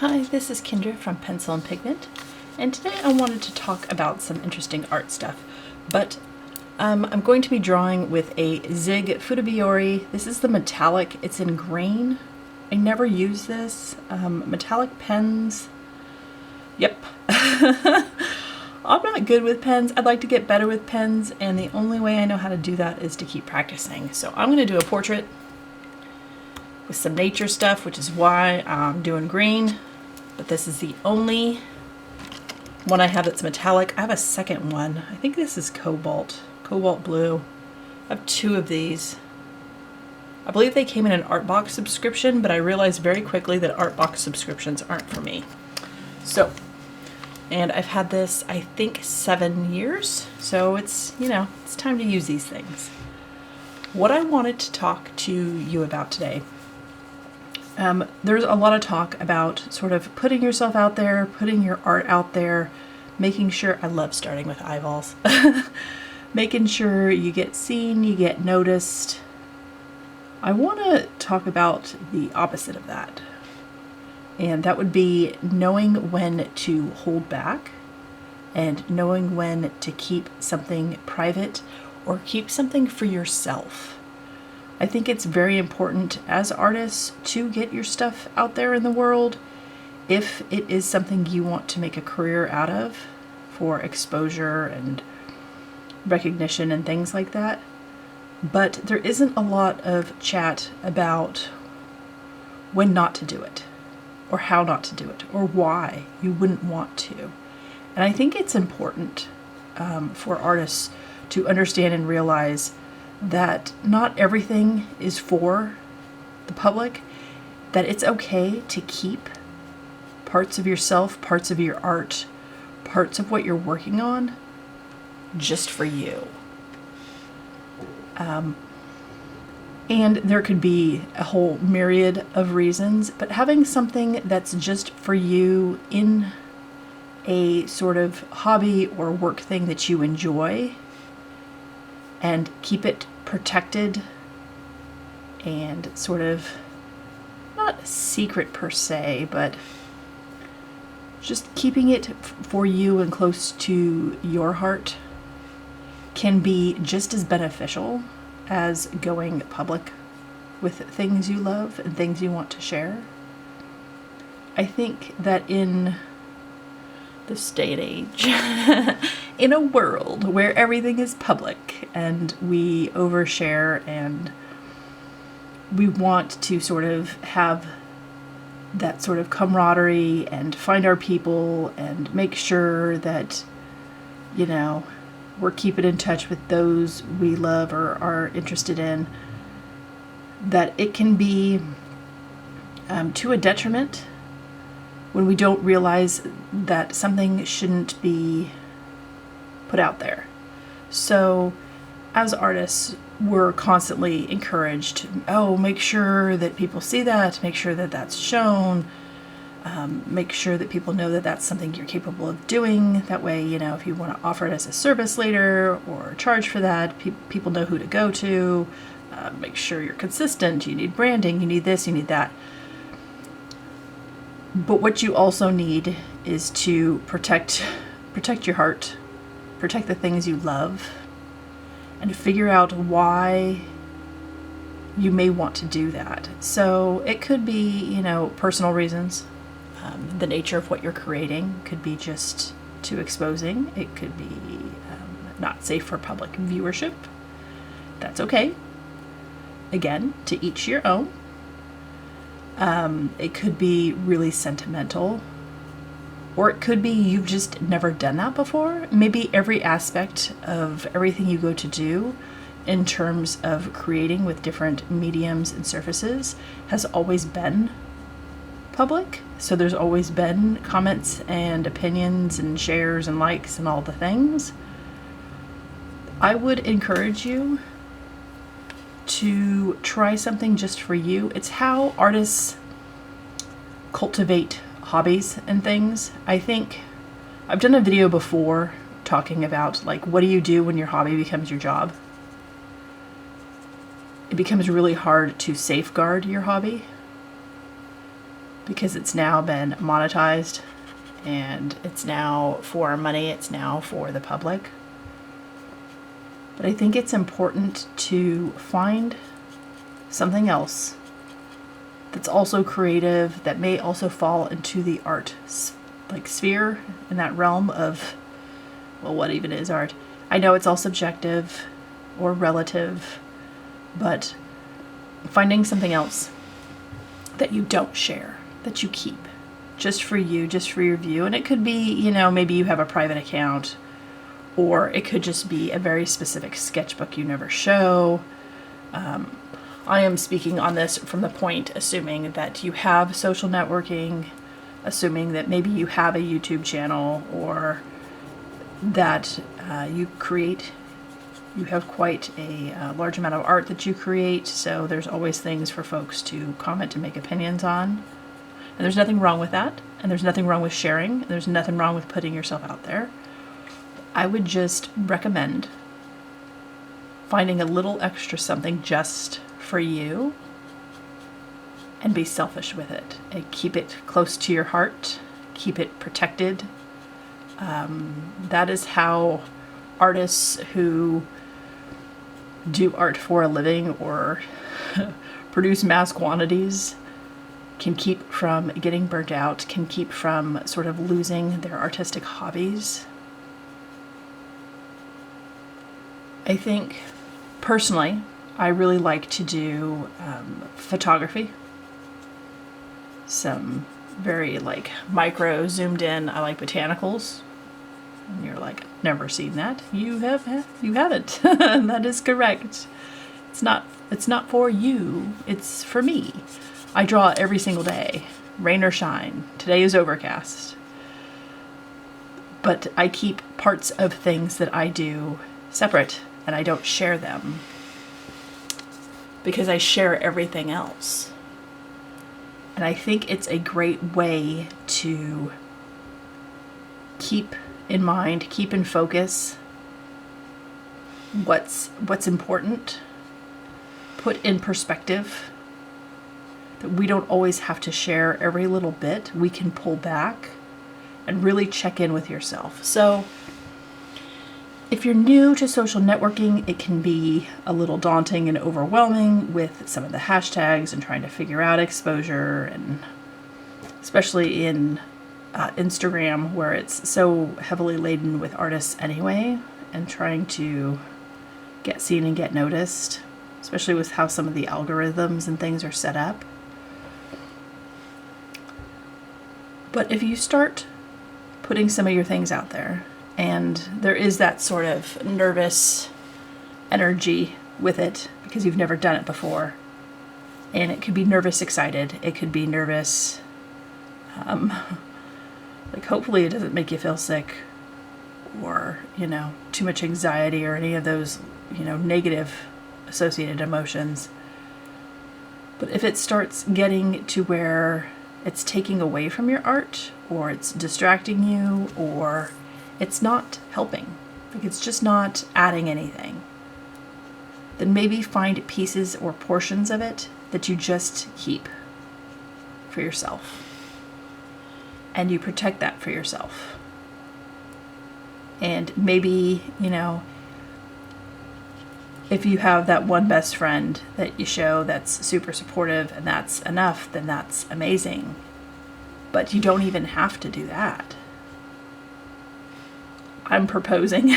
Hi, this is Kendra from Pencil and Pigment, and today I wanted to talk about some interesting art stuff, but I'm going to be drawing with a Zig Futobiori. This is the metallic, it's in grain. I never use this. Metallic pens, yep. I'm not good with pens. I'd like to get better with pens, and the only way I know how to do that is to keep practicing. So I'm going to do a portrait with some nature stuff, which is why I'm doing green. But this is the only one I have that's metallic. I have a second one. I think this is cobalt blue. I have two of these. I believe they came in an Artbox subscription, but I realized very quickly that Artbox subscriptions aren't for me. So, and I've had this, I think, 7 years. So it's, it's time to use these things. What I wanted to talk to you about today, there's a lot of talk about sort of putting yourself out there, putting your art out there, making sure, I love starting with eyeballs, making sure you get seen, you get noticed. I want to talk about the opposite of that. And that would be knowing when to hold back and knowing when to keep something private or keep something for yourself. I think it's very important as artists to get your stuff out there in the world if it is something you want to make a career out of for exposure and recognition and things like that. But there isn't a lot of chat about when not to do it, or how not to do it, or why you wouldn't want to. And I think it's important for artists to understand and realize that not everything is for the public, that it's okay to keep parts of yourself, parts of your art, parts of what you're working on just for you. And there could be a whole myriad of reasons, but having something that's just for you in a sort of hobby or work thing that you enjoy and keep it protected and sort of not secret per se, but just keeping it for you and close to your heart can be just as beneficial as going public with things you love and things you want to share. I think that in this day and age, in a world where everything is public and we overshare and we want to sort of have that sort of camaraderie and find our people and make sure that, we're keeping in touch with those we love or are interested in, that it can be to a detriment when we don't realize that something shouldn't be put out there. So as artists, we're constantly encouraged, make sure that people see that, make sure that that's shown, make sure that people know that that's something you're capable of doing. That way, if you want to offer it as a service later or charge for that, people know who to go to. Make sure you're consistent. You need branding, you need this, you need that. But what you also need is to protect your heart, protect the things you love, and figure out why you may want to do that. So it could be, personal reasons. The nature of what you're creating could be just too exposing. It could be not safe for public viewership. That's okay. Again, to each your own. It could be really sentimental, or it could be you've just never done that before. Maybe every aspect of everything you go to do in terms of creating with different mediums and surfaces has always been public. So there's always been comments and opinions and shares and likes and all the things. I would encourage you to try something just for you. It's how artists cultivate hobbies and things. I think I've done a video before talking about what do you do when your hobby becomes your job? It becomes really hard to safeguard your hobby. because it's now been monetized and it's now for money, it's now for the public. But I think it's important to find something else that's also creative, that may also fall into the art sphere, in that realm of, well, what even is art? I know it's all subjective or relative, but finding something else that you don't share, that you keep just for you, just for your view. And it could be, maybe you have a private account, or it could just be a very specific sketchbook you never show. I am speaking on this from the point, assuming that you have social networking, assuming that maybe you have a YouTube channel, or that you have quite a large amount of art that you create, so there's always things for folks to comment and make opinions on. And there's nothing wrong with that, and there's nothing wrong with sharing, and there's nothing wrong with putting yourself out there. I would just recommend finding a little extra something just for you and be selfish with it, and keep it close to your heart, keep it protected. That is how artists who do art for a living or produce mass quantities can keep from getting burnt out, can keep from sort of losing their artistic hobbies. I think, personally, I really like to do photography. Some very micro zoomed in. I like botanicals. And you're like, never seen that. You haven't. That is correct. It's not for you. It's for me. I draw every single day, rain or shine. Today is overcast. But I keep parts of things that I do separate, and I don't share them because I share everything else. And I think it's a great way to keep in mind, keep in focus what's important, put in perspective that we don't always have to share every little bit. We can pull back and really check in with yourself. So if you're new to social networking, it can be a little daunting and overwhelming with some of the hashtags and trying to figure out exposure, and especially in Instagram, where it's so heavily laden with artists anyway, and trying to get seen and get noticed, especially with how some of the algorithms and things are set up. But if you start putting some of your things out there, and there is that sort of nervous energy with it because you've never done it before, and it could be nervous excited, it could be nervous hopefully it doesn't make you feel sick, or too much anxiety, or any of those negative associated emotions. But if it starts getting to where it's taking away from your art, or it's distracting you, or it's not helping, it's just not adding anything, then maybe find pieces or portions of it that you just keep for yourself. And you protect that for yourself. And maybe, if you have that one best friend that you show that's super supportive and that's enough, then that's amazing. But you don't even have to do that. I'm proposing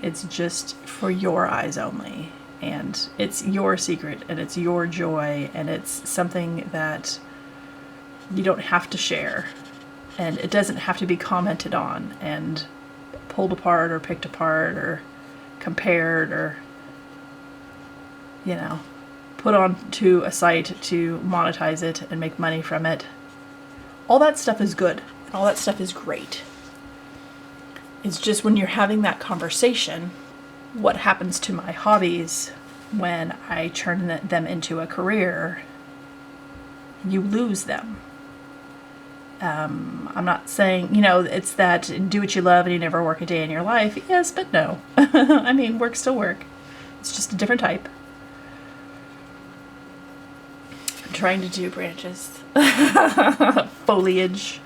it's just for your eyes only. And it's your secret, and it's your joy, and it's something that you don't have to share, and it doesn't have to be commented on and pulled apart or picked apart or compared or put onto a site to monetize it and make money from it. All that stuff is good, and all that stuff is great. It's just when you're having that conversation, what happens to my hobbies when I turn them into a career? You lose them. I'm not saying, it's that do what you love and you never work a day in your life. Yes, but no. I mean, work's still work. It's just a different type. I'm trying to do branches foliage.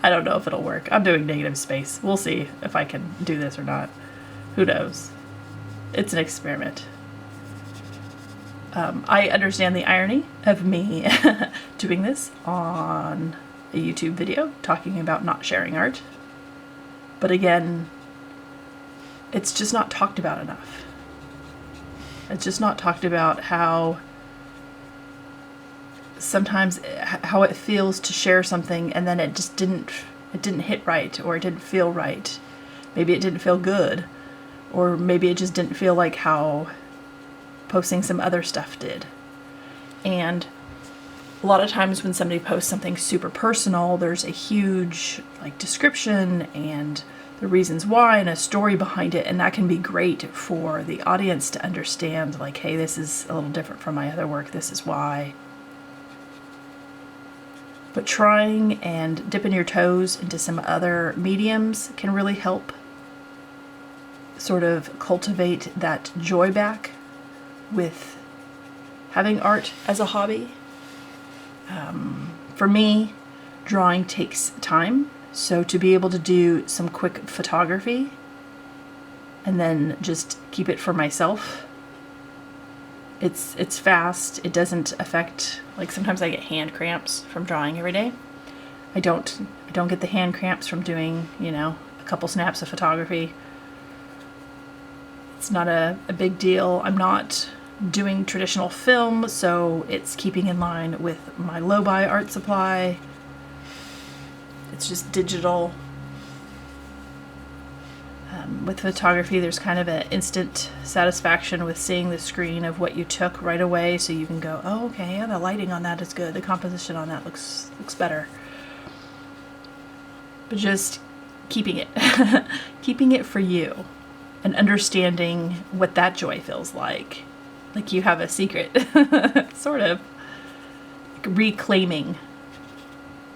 I don't know if it'll work. I'm doing negative space. We'll see if I can do this or not. Who knows? It's an experiment. I understand the irony of me doing this on a YouTube video talking about not sharing art. But again, it's just not talked about enough. It's just not talked about how sometimes how it feels to share something and then it didn't hit right, or it didn't feel right. Maybe it didn't feel good, or maybe it just didn't feel like how posting some other stuff did. And a lot of times when somebody posts something super personal, there's a huge description and the reasons why and a story behind it, and that can be great for the audience to understand, hey, this is a little different from my other work, this is why. But trying and dipping your toes into some other mediums can really help sort of cultivate that joy back with having art as a hobby. For me, drawing takes time, so to be able to do some quick photography and then just keep it for myself, it's fast. It doesn't affect, sometimes I get hand cramps from drawing every day. I don't get the hand cramps from doing, a couple snaps of photography. It's not a big deal. I'm not doing traditional film, so it's keeping in line with my low-buy art supply. It's just digital. With photography, there's kind of an instant satisfaction with seeing the screen of what you took right away, so you can go, oh, okay, yeah, the lighting on that is good, the composition on that looks better. But just keeping it keeping it for you and understanding what that joy feels like you have a secret. Sort of reclaiming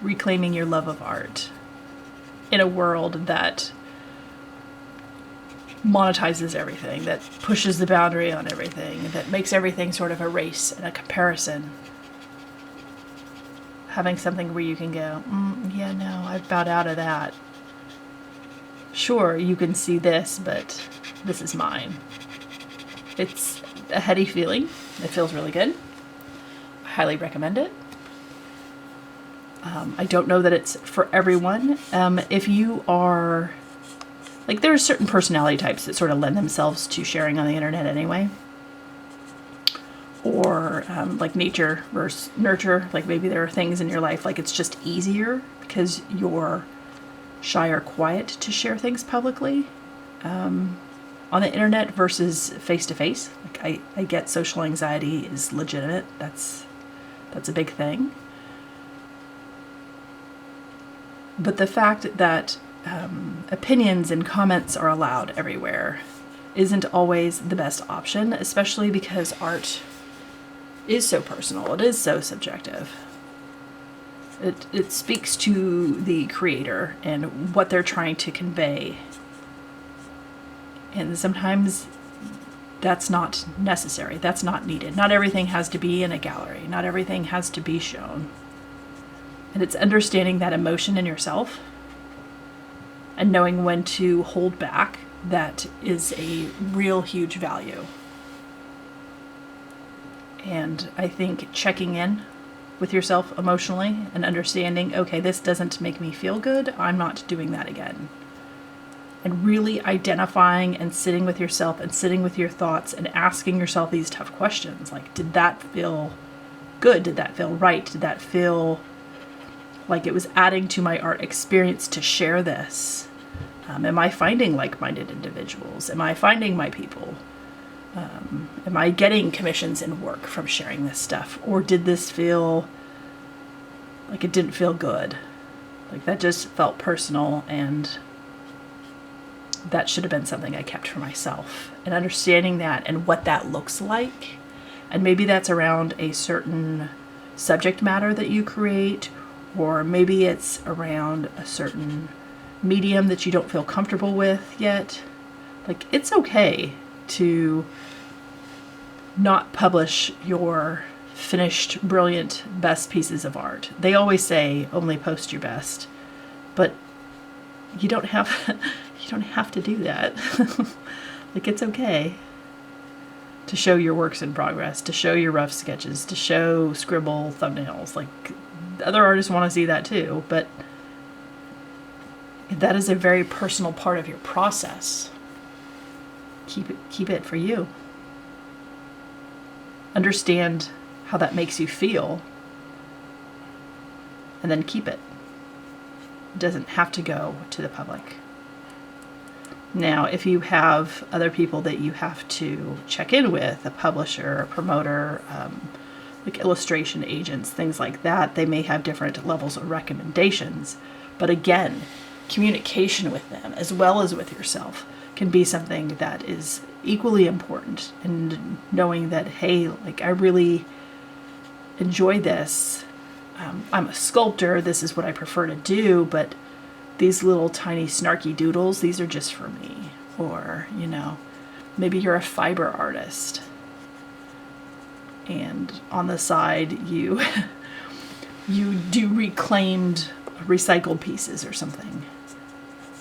your love of art in a world that monetizes everything, that pushes the boundary on everything, that makes everything sort of a race and a comparison. Having something where you can go, yeah, no, I've bowed out of that. Sure, you can see this, but this is mine. It's a heady feeling. It feels really good. I highly recommend it. I don't know that it's for everyone. If you are, there are certain personality types that sort of lend themselves to sharing on the internet anyway. Or nature versus nurture. Maybe there are things in your life, it's just easier because you're shy or quiet to share things publicly on the internet versus face-to-face. I get social anxiety is legitimate. That's a big thing. But the fact that opinions and comments are allowed everywhere isn't always the best option, especially because art is so personal. It is so subjective. It speaks to the creator and what they're trying to convey. And sometimes that's not necessary. That's not needed. Not everything has to be in a gallery. Not everything has to be shown. And it's understanding that emotion in yourself and knowing when to hold back that is a real huge value. And I think checking in with yourself emotionally and understanding, okay, this doesn't make me feel good, I'm not doing that again. And really identifying and sitting with yourself and sitting with your thoughts and asking yourself these tough questions. Did that feel good? Did that feel right? Did that feel like it was adding to my art experience to share this? Am I finding like-minded individuals? Am I finding my people? Am I getting commissions and work from sharing this stuff? Or did this feel like it didn't feel good? That just felt personal, and that should have been something I kept for myself. And understanding that and what that looks like. And maybe that's around a certain subject matter that you create, or maybe it's around a certain medium that you don't feel comfortable with yet. It's okay to not publish your finished, brilliant, best pieces of art. They always say only post your best, but you don't have to do that. Like, it's okay to show your works in progress, to show your rough sketches, to show scribble thumbnails. Like, other artists want to see that too, but that is a very personal part of your process. Keep it for you. Understand how that makes you feel, and then keep it. It doesn't have to go to the public. Now, if you have other people that you have to check in with, a publisher, a promoter, like illustration agents, things like that, they may have different levels of recommendations. But again, communication with them as well as with yourself can be something that is equally important. And knowing that, hey, like, I really enjoy this. I'm a sculptor. This is what I prefer to do, but these little tiny snarky doodles, these are just for me. Or, you know, maybe you're a fiber artist and on the side you you do reclaimed recycled pieces or something,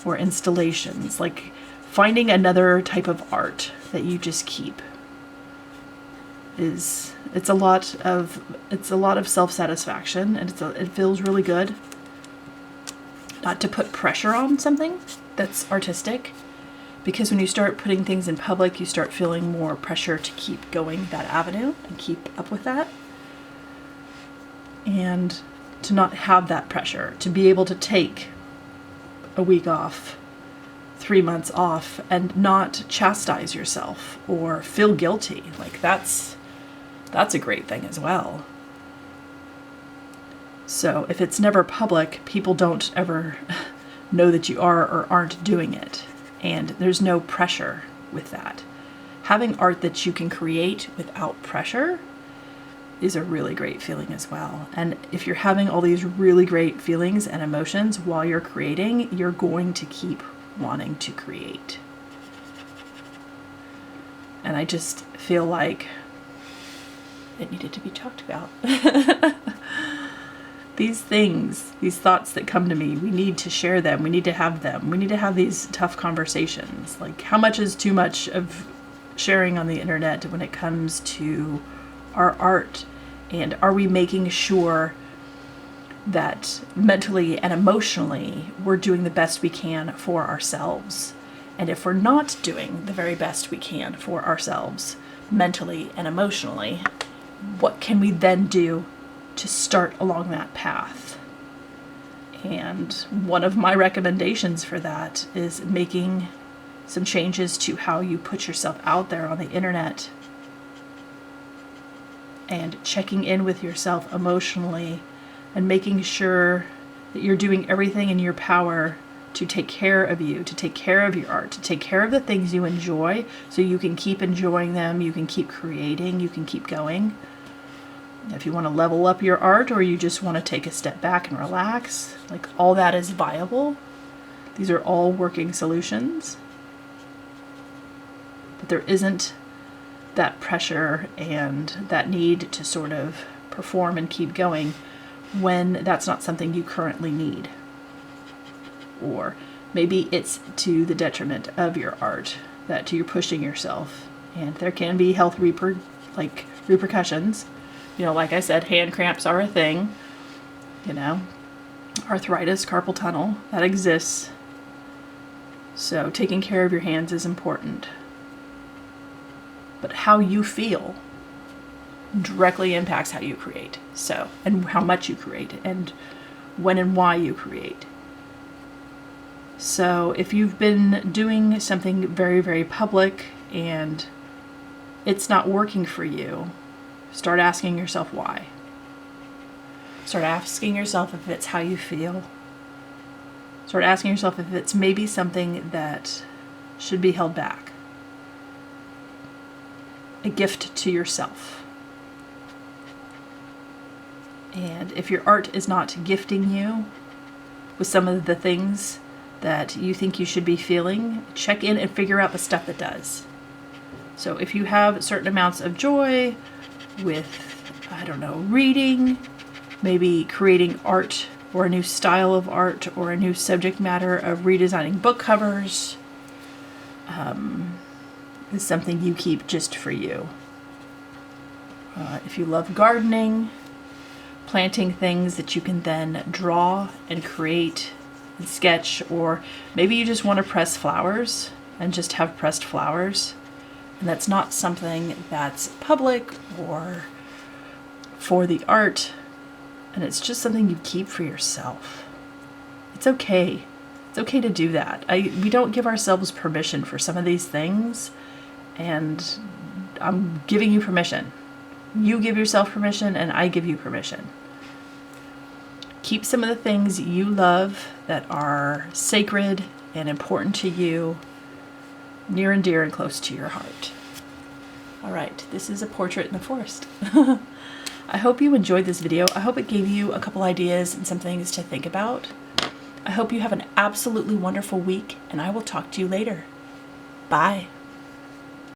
or installations. Like, finding another type of art that you just keep it's a lot of self-satisfaction, and it feels really good not to put pressure on something that's artistic, because when you start putting things in public, you start feeling more pressure to keep going that avenue and keep up with that. And to not have that pressure, to be able to take a week off, 3 months off, and not chastise yourself or feel guilty. Like, that's a great thing as well. So if it's never public, people don't ever know that you are or aren't doing it. And there's no pressure with that. Having art that you can create without pressure is a really great feeling as well. And if you're having all these really great feelings and emotions while you're creating, you're going to keep wanting to create. And I just feel like it needed to be talked about. These things, these thoughts that come to me, we need to share them. We need to have them. We need to have these tough conversations. Like, how much is too much of sharing on the internet when it comes to our art? And are we making sure that mentally and emotionally we're doing the best we can for ourselves? And if we're not doing the very best we can for ourselves mentally and emotionally, what can we then do to start along that path? And one of my recommendations for that is making some changes to how you put yourself out there on the internet, and checking in with yourself emotionally, and making sure that you're doing everything in your power to take care of you, to take care of your art, to take care of the things you enjoy, so you can keep enjoying them, you can keep creating, you can keep going. If you want to level up your art, or you just want to take a step back and relax, like, all that is viable. These are all working solutions. But there isn't that pressure and that need to sort of perform and keep going when that's not something you currently need. Or maybe it's to the detriment of your art that you're pushing yourself, and there can be health repercussions. You know, like I said, hand cramps are a thing. You know, arthritis, carpal tunnel, that exists. So taking care of your hands is important. But how you feel directly impacts how you create. So, and how much you create, and when and why you create. So if you've been doing something very, very public and it's not working for you, start asking yourself why. Start asking yourself if it's how you feel. Start asking yourself if it's maybe something that should be held back. A gift to yourself. And if your art is not gifting you with some of the things that you think you should be feeling, check in and figure out the stuff that does. So if you have certain amounts of joy with I don't know, reading, maybe creating art or a new style of art or a new subject matter of redesigning book covers, is something you keep just for you. If you love gardening, planting things that you can then draw and create and sketch, or maybe you just want to press flowers and just have pressed flowers, and that's not something that's public or for the art, and it's just something you keep for yourself. It's okay. It's okay to do that. We don't give ourselves permission for some of these things, and I'm giving you permission. You give yourself permission, and I give you permission. Keep some of the things you love that are sacred and important to you near and dear and close to your heart. All right, this is a portrait in the forest. I hope you enjoyed this video. I hope it gave you a couple ideas and some things to think about. I hope you have an absolutely wonderful week, and I will talk to you later. Bye.